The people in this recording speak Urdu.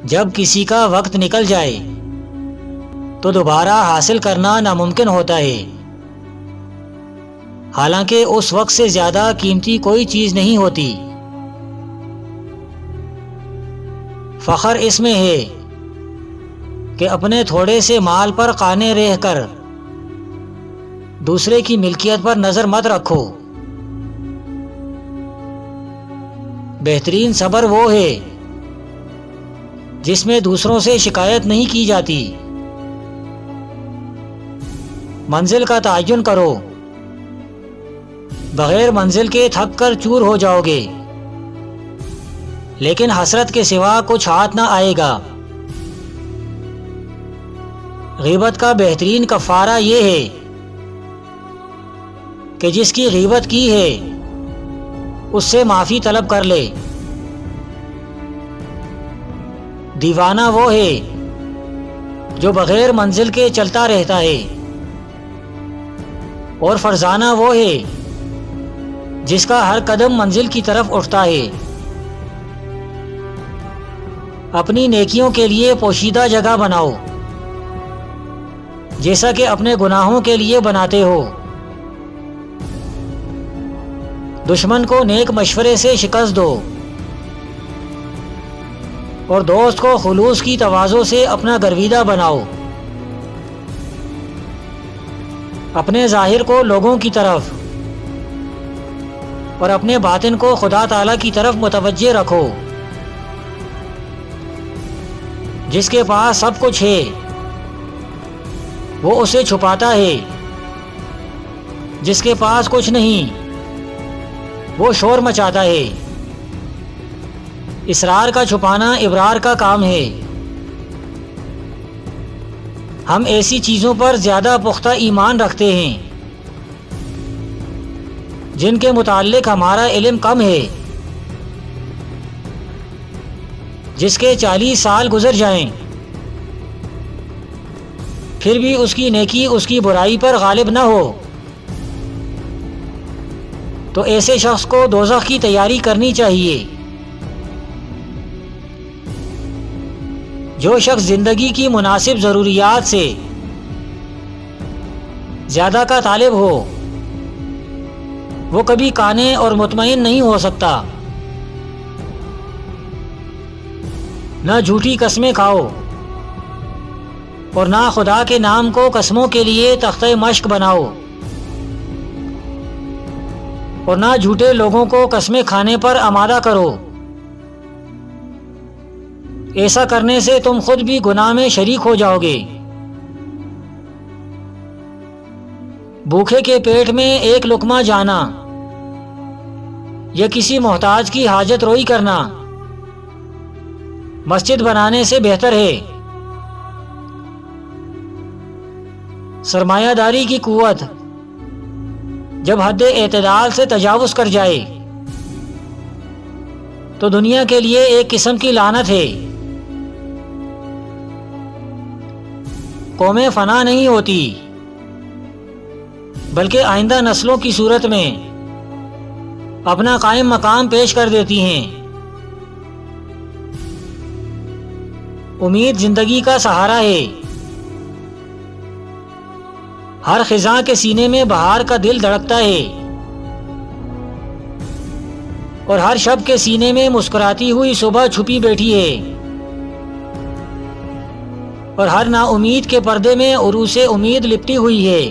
جب کسی کا وقت نکل جائے تو دوبارہ حاصل کرنا ناممکن ہوتا ہے، حالانکہ اس وقت سے زیادہ قیمتی کوئی چیز نہیں ہوتی۔ فخر اس میں ہے کہ اپنے تھوڑے سے مال پر قانع رہ کر دوسرے کی ملکیت پر نظر مت رکھو۔ بہترین صبر وہ ہے جس میں دوسروں سے شکایت نہیں کی جاتی۔ منزل کا تعین کرو، بغیر منزل کے تھک کر چور ہو جاؤ گے، لیکن حسرت کے سوا کچھ ہاتھ نہ آئے گا۔ غیبت کا بہترین کفارہ یہ ہے کہ جس کی غیبت کی ہے اس سے معافی طلب کر لے۔ دیوانہ وہ ہے جو بغیر منزل کے چلتا رہتا ہے، اور فرزانہ وہ ہے جس کا ہر قدم منزل کی طرف اٹھتا ہے۔ اپنی نیکیوں کے لیے پوشیدہ جگہ بناؤ، جیسا کہ اپنے گناہوں کے لیے بناتے ہو۔ دشمن کو نیک مشورے سے شکست دو، اور دوست کو خلوص کی تواضع سے اپنا گرویدہ بناؤ۔ اپنے ظاہر کو لوگوں کی طرف اور اپنے باطن کو خدا تعالیٰ کی طرف متوجہ رکھو۔ جس کے پاس سب کچھ ہے وہ اسے چھپاتا ہے، جس کے پاس کچھ نہیں وہ شور مچاتا ہے۔ اسرار کا چھپانا ابرار کا کام ہے۔ ہم ایسی چیزوں پر زیادہ پختہ ایمان رکھتے ہیں جن کے متعلق ہمارا علم کم ہے۔ جس کے 40 سال گزر جائیں پھر بھی اس کی نیکی اس کی برائی پر غالب نہ ہو، تو ایسے شخص کو دوزخ کی تیاری کرنی چاہیے۔ جو شخص زندگی کی مناسب ضروریات سے زیادہ کا طالب ہو وہ کبھی قانع اور مطمئن نہیں ہو سکتا۔ نہ جھوٹی قسمیں کھاؤ اور نہ خدا کے نام کو قسموں کے لیے تختہ مشق بناؤ، اور نہ جھوٹے لوگوں کو قسمیں کھانے پر آمادہ کرو۔ ایسا کرنے سے تم خود بھی گناہ میں شریک ہو جاؤ گے۔ بھوکے کے پیٹ میں ایک لقمہ جانا یا کسی محتاج کی حاجت روئی کرنا مسجد بنانے سے بہتر ہے۔ سرمایہ داری کی قوت جب حد اعتدال سے تجاوز کر جائے تو دنیا کے لیے ایک قسم کی لعنت ہے۔ قومیں فنا نہیں ہوتی بلکہ آئندہ نسلوں کی صورت میں اپنا قائم مقام پیش کر دیتی ہیں۔ امید زندگی کا سہارا ہے۔ ہر خزاں کے سینے میں بہار کا دل دھڑکتا ہے، اور ہر شب کے سینے میں مسکراتی ہوئی صبح چھپی بیٹھی ہے، اور ہر نا امید کے پردے میں عروس امید لپٹی ہوئی ہے۔